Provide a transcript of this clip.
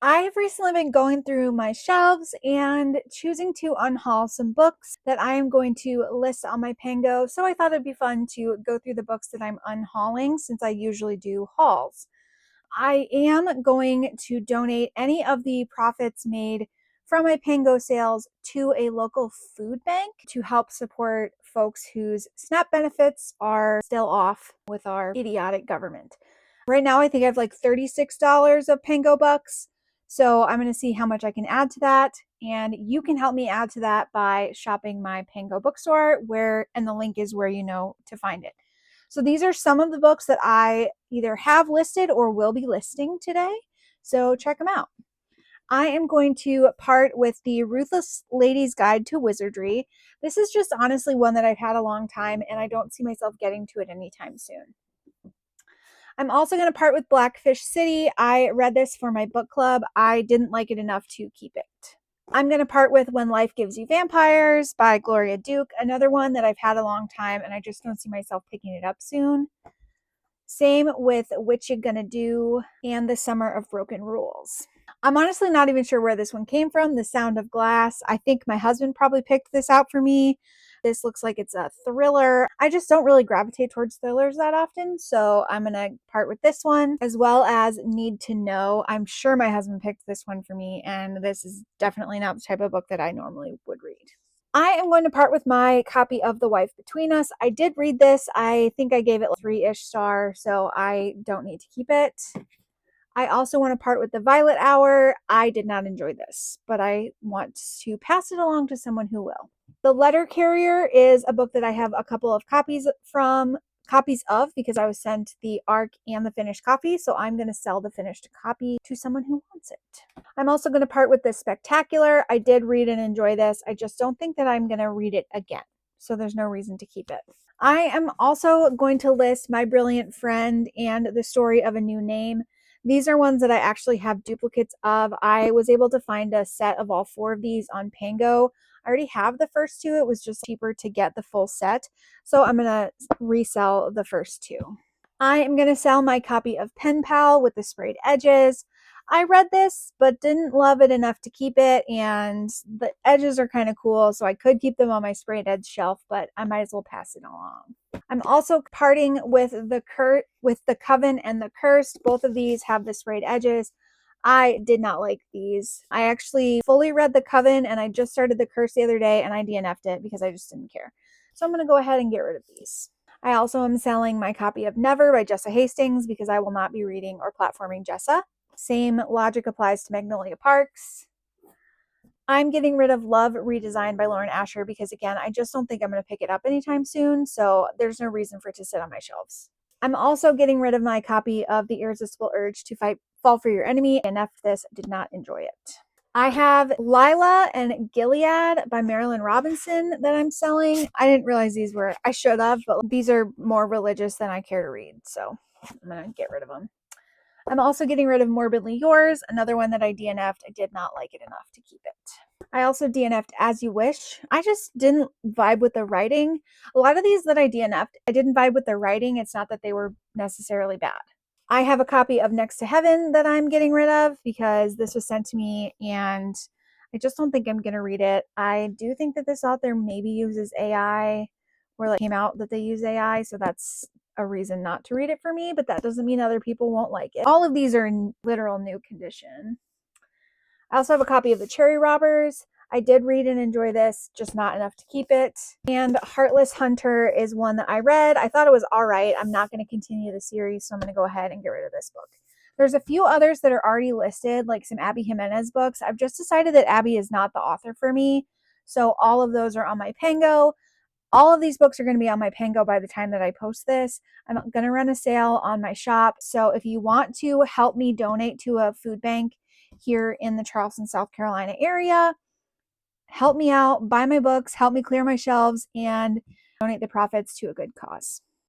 I have recently been going through my shelves and choosing to unhaul some books that I am going to list on my Pango. So I thought it'd be fun to go through the books that I'm unhauling since I usually do hauls. I am going to donate any of the profits made from my Pango sales to a local food bank to help support folks whose SNAP benefits are still off with our idiotic government. Right now, I think I have like $36 of Pango bucks. So I'm going to see how much I can add to that. And you can help me add to that by shopping my Pango bookstore, and the link is where you know to find it. So these are some of the books that I either have listed or will be listing today. So check them out. I am going to part with the Ruthless Lady's Guide to Wizardry. This is just honestly one that I've had a long time and I don't see myself getting to it anytime soon. I'm also going to part with Blackfish City. I read this for my book club. I didn't like it enough to keep it. I'm going to part with When Life Gives You Vampires by Gloria Duke, another one that I've had a long time and I just don't see myself picking it up soon. Same with What You Gonna Do and The Summer of Broken Rules. I'm honestly not even sure where this one came from, The Sound of Glass. I think my husband probably picked this out for me. This looks like it's a thriller. I just don't really gravitate towards thrillers that often, so I'm going to part with this one, as well as Need to Know. I'm sure my husband picked this one for me, and this is definitely not the type of book that I normally would read. I am going to part with my copy of The Wife Between Us. I did read this. I think I gave it 3-ish star, so I don't need to keep it. I also want to part with The Violet Hour. I did not enjoy this, but I want to pass it along to someone who will. The Letter Carrier is a book that I have a couple of copies of because I was sent the ARC and the finished copy, so I'm going to sell the finished copy to someone who wants it. I'm also going to part with this Spectacular. I did read and enjoy this. I just don't think that I'm going to read it again, so there's no reason to keep it. I am also going to list My Brilliant Friend and The Story of a New Name. These are ones that I actually have duplicates of. I was able to find a set of all 4 of these on Pango. I already have the first 2. It was just cheaper to get the full set. So I'm going to resell the first 2. I am going to sell my copy of Pen Pal with the sprayed edges. I read this, but didn't love it enough to keep it, and the edges are kind of cool, so I could keep them on my sprayed edge shelf, but I might as well pass it along. I'm also parting with the Coven and the Cursed. Both of these have the sprayed edges. I did not like these. I actually fully read the Coven, and I just started the Curse the other day, and I DNF'd it because I just didn't care. So I'm going to go ahead and get rid of these. I also am selling my copy of Never by Jessa Hastings because I will not be reading or platforming Jessa. Same logic applies to Magnolia Parks. I'm getting rid of Love Redesigned by Lauren Asher because, again, I just don't think I'm going to pick it up anytime soon, so there's no reason for it to sit on my shelves. I'm also getting rid of my copy of The Irresistible Urge to Fall for Your Enemy, and after this, did not enjoy it. I have Lila and Gilead by Marilyn Robinson that I'm selling. I didn't realize these were, I should have, but these are more religious than I care to read, so I'm going to get rid of them. I'm also getting rid of Morbidly Yours, another one that I DNF'd. I did not like it enough to keep it. I also DNF'd As You Wish. I just didn't vibe with the writing. A lot of these that I DNF'd, I didn't vibe with the writing. It's not that they were necessarily bad. I have a copy of Next to Heaven that I'm getting rid of because this was sent to me and I just don't think I'm going to read it. I do think that this author maybe uses AI, or like came out that they use AI, so that's a reason not to read it for me, but that doesn't mean other people won't like it. All of these are in literal new condition. I also have a copy of The Cherry Robbers. I did read and enjoy this, just not enough to keep it. And Heartless Hunter is one that I read. I thought it was all right. I'm not going to continue the series, so I'm going to go ahead and get rid of this book. There's a few others that are already listed, like some Abby Jimenez books. I've just decided that Abby is not the author for me, so all of those are on my Pango. All of these books are going to be on my Pango by the time that I post this. I'm going to run a sale on my shop. So if you want to help me donate to a food bank here in the Charleston, South Carolina area, help me out, buy my books, help me clear my shelves, and donate the profits to a good cause.